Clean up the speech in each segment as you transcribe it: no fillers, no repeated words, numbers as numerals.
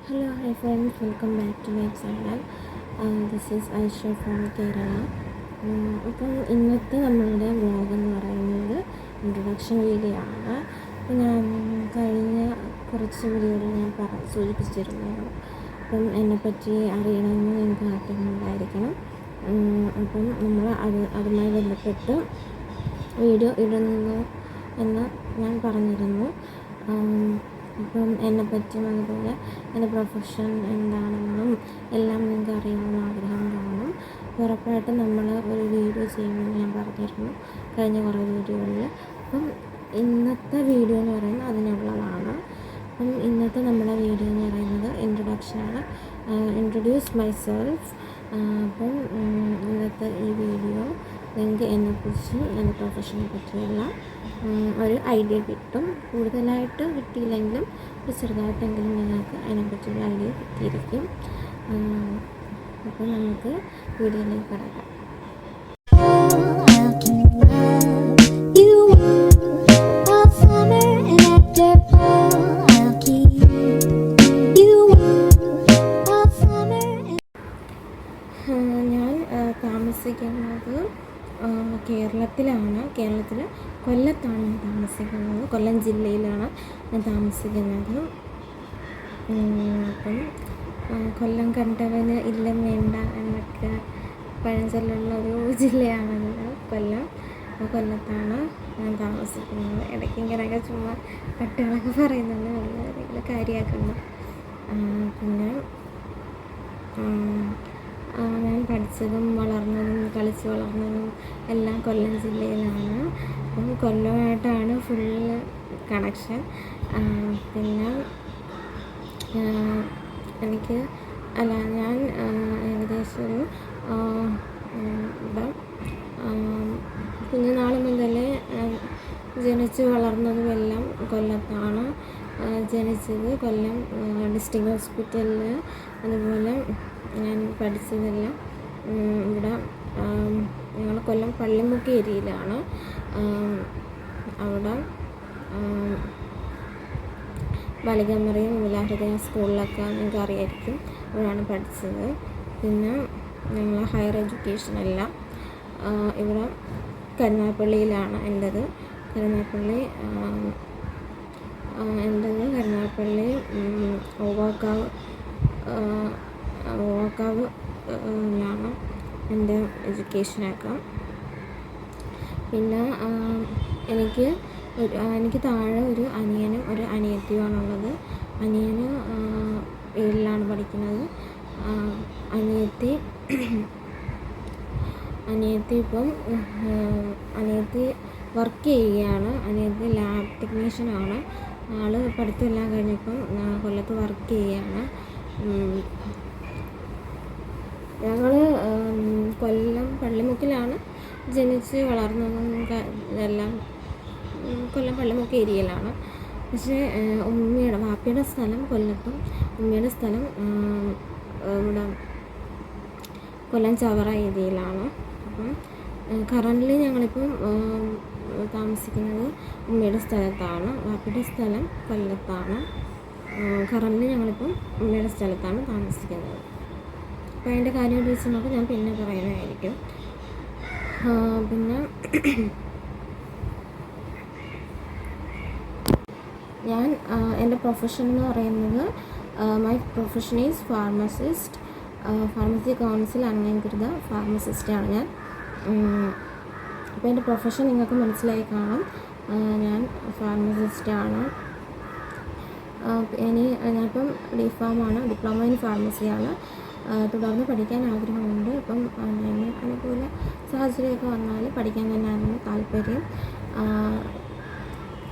Hello, hi friends, welcome back to my channel. This is Aisha from Kerala. അപ്പം ഇന്നത്തെ നമ്മളുടെ vlog എന്ന് പറയുന്നത് ഇൻട്രൊഡക്ഷൻ വീഡിയോ ആണ്. ഞാൻ കഴിഞ്ഞ കുറച്ച് വീഡിയോയിൽ ഞാൻ സൂചിപ്പിച്ചിരുന്നു. അപ്പം എന്നെപ്പറ്റി അറിയണമെന്ന് നിങ്ങൾക്ക് ആഗ്രഹമുണ്ടായിരിക്കണം. അപ്പം നമ്മൾ അതുമായി ബന്ധപ്പെട്ട് വീഡിയോ ഇടുന്നു എന്ന് ഞാൻ പറഞ്ഞിരുന്നു. അപ്പം എന്നെപ്പറ്റിയും അതുപോലെ എൻ്റെ പ്രൊഫഷൻ എന്താണെന്നും എല്ലാം നിങ്ങൾക്ക് അറിയണമെന്ന് ആഗ്രഹം കാണും. ഉറപ്പായിട്ടും നമ്മൾ ഒരു വീഡിയോ ചെയ്യുമെന്ന് ഞാൻ പറഞ്ഞിരുന്നു കഴിഞ്ഞ കുറേ വീഡിയോകളിൽ. അപ്പം ഇന്നത്തെ വീഡിയോ എന്ന് പറയുന്നത് അതിനുള്ളതാണ്. അപ്പം ഇന്നത്തെ നമ്മുടെ വീഡിയോ എന്ന് പറയുന്നത് ഇൻട്രൊഡക്ഷനാണ്. Introduce myself. അപ്പം ഇന്നത്തെ ഈ വീഡിയോ നിങ്ങൾക്ക് എന്നെക്കുറിച്ച് എൻ്റെ പ്രൊഫഷനെ പറ്റിയുള്ള ഒരു ഐഡിയ കിട്ടും. കൂടുതലായിട്ട് കിട്ടിയില്ലെങ്കിലും ഒരു ചെറുതായിട്ടെങ്കിലും നിങ്ങൾക്ക് അതിനെപ്പറ്റിയുള്ള ഐഡിയ കിട്ടിയിരിക്കും. അപ്പോൾ നമുക്ക് വീഡിയോയിലേക്ക് കടക്കാം. ഞാൻ താമസിക്കുന്നത് കേരളത്തിലാണ്. കേരളത്തിൽ കൊല്ലത്താണ് ഞാൻ താമസിക്കുന്നത്. കൊല്ലം ജില്ലയിലാണ് ഞാൻ താമസിക്കുന്നത്. അപ്പം കൊല്ലം കണ്ടവന് ഇല്ലം വേണ്ട എന്നൊക്കെ പഴഞ്ചൊല്ലുള്ള ഒരു ജില്ലയാണത് കൊല്ലം. കൊല്ലത്താണ് ഞാൻ താമസിക്കുന്നത്. ഇടയ്ക്ക് ഇങ്ങനെയൊക്കെ ചുമ്മാ കട്ടുകളൊക്കെ പറയുന്നുണ്ട്, വലിയ കാര്യമാക്കുന്നു. പിന്നെ ഞാൻ പഠിച്ചതും വളർന്നതും കളിച്ച് വളർന്നതും എല്ലാം കൊല്ലം ജില്ലയിലാണ്. അപ്പം കൊല്ലമായിട്ടാണ് ഫുള്ള് കണക്ഷൻ. പിന്നെ ഞാൻ ഏകദേശം ഒരു കുഞ്ഞുനാൾ മുതലേ ജനിച്ച് വളർന്നതും എല്ലാം കൊല്ലത്താണ്. ജനിച്ചത് കൊല്ലം ഡിസ്ട്രിക്ട് ഹോസ്പിറ്റലിൽ. അതുപോലെ ഞാൻ പഠിച്ചതെല്ലാം ഇവിടെ ഞങ്ങൾ കൊല്ലം പള്ളിമുക്ക് ഏരിയയിലാണ്. അവിടെ ബാലികാമറിയം വിമലാഹൃദയ സ്കൂളിലൊക്കെ നിങ്ങൾക്ക് അറിയായിരിക്കും, അവിടെയാണ് പഠിച്ചത്. പിന്നെ ഞങ്ങൾ ഹയർ എഡ്യൂക്കേഷനെല്ലാം ഇവിടെ കരുനാഗപ്പള്ളിയിലാണ് എൻ്റെത്. കരുനാഗപ്പള്ളി ഓവാക്കാവിലാണ് എൻ്റെ എഡ്യൂക്കേഷനൊക്കെ. പിന്നെ എനിക്ക് താഴെ ഒരു അനിയനും ഒരു അനിയത്തിയുമാണുള്ളത്. അനിയന് 7ലാണ് പഠിക്കുന്നത്. അനിയത്തി വർക്ക് ചെയ്യുകയാണ്. അനിയത്തി ലാബ് ടെക്നീഷ്യനാണ്. ആൾ പഠിത്തമെല്ലാം കഴിഞ്ഞപ്പം കൊല്ലത്ത് വർക്ക് ചെയ്യുകയാണ്. ഞങ്ങൾ കൊല്ലം പള്ളിമുക്കിലാണ് ജനിച്ച് വളർന്നതും എല്ലാം. കൊല്ലം പള്ളിമുക്ക് ഏരിയയിലാണ്. പക്ഷേ വാപ്പയുടെ സ്ഥലം കൊല്ലത്തും ഉമ്മയുടെ സ്ഥലം ഇവിടെ കൊല്ലം ചവറ ഏരിയയിലാണ്. അപ്പം കറൻ്റ് ഞങ്ങളിപ്പം താമസിക്കുന്നത് ഉമ്മയുടെ സ്ഥലത്താണ്. വാപ്പയുടെ സ്ഥലം കൊല്ലത്താണ്. കറൻ്റ് ഞങ്ങളിപ്പം ഉമ്മയുടെ സ്ഥലത്താണ് താമസിക്കുന്നത്. അപ്പോൾ അതിൻ്റെ കാര്യം വെച്ച് നോക്കി ഞാൻ പിന്നെ പറയുന്നതായിരിക്കും. പിന്നെ ഞാൻ എൻ്റെ പ്രൊഫഷൻ എന്ന് പറയുന്നത് my profession is pharmacist. Pharmacy council അംഗീകൃത ഫാർമസിസ്റ്റാണ് ഞാൻ. അപ്പോൾ എൻ്റെ പ്രൊഫഷൻ നിങ്ങൾക്ക് മനസ്സിലായി കാണും. ഞാൻ ഫാർമസിസ്റ്റാണ്. ഞാനിപ്പം ഡിഫാമാണ്, ഡിപ്ലോമ ഇൻ ഫാർമസിയാണ്. തുടർന്ന് പഠിക്കാൻ ആഗ്രഹമുണ്ട്. അപ്പം അതിന് അനുകൂല സാഹചര്യമൊക്കെ വന്നാൽ പഠിക്കാൻ തന്നെയായിരുന്നു താല്പര്യം.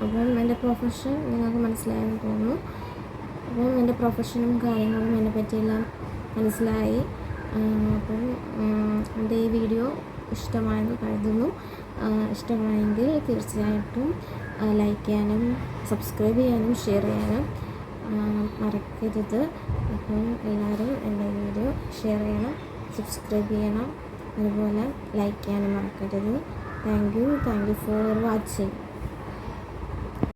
അപ്പം എൻ്റെ പ്രൊഫഷൻ നിങ്ങൾക്ക് മനസ്സിലായെന്ന് തോന്നുന്നു. അപ്പം എൻ്റെ പ്രൊഫഷനും കാര്യങ്ങളും എന്നെ പറ്റിയെല്ലാം മനസ്സിലായി. അപ്പം എൻ്റെ ഈ വീഡിയോ ഇഷ്ടമായെന്ന് കരുതുന്നു. ഇഷ്ടമായെങ്കിൽ തീർച്ചയായിട്ടും ലൈക്ക് ചെയ്യാനും സബ്സ്ക്രൈബ് ചെയ്യാനും ഷെയർ ചെയ്യാനും മറക്കരുത്. അപ്പം എല്ലാവരും എൻ്റെ വീഡിയോ ഷെയർ ചെയ്യണം, സബ്സ്ക്രൈബ് ചെയ്യണം, അതുപോലെ ലൈക്ക് ചെയ്യാനും മറക്കരുത്. Thank you for watching.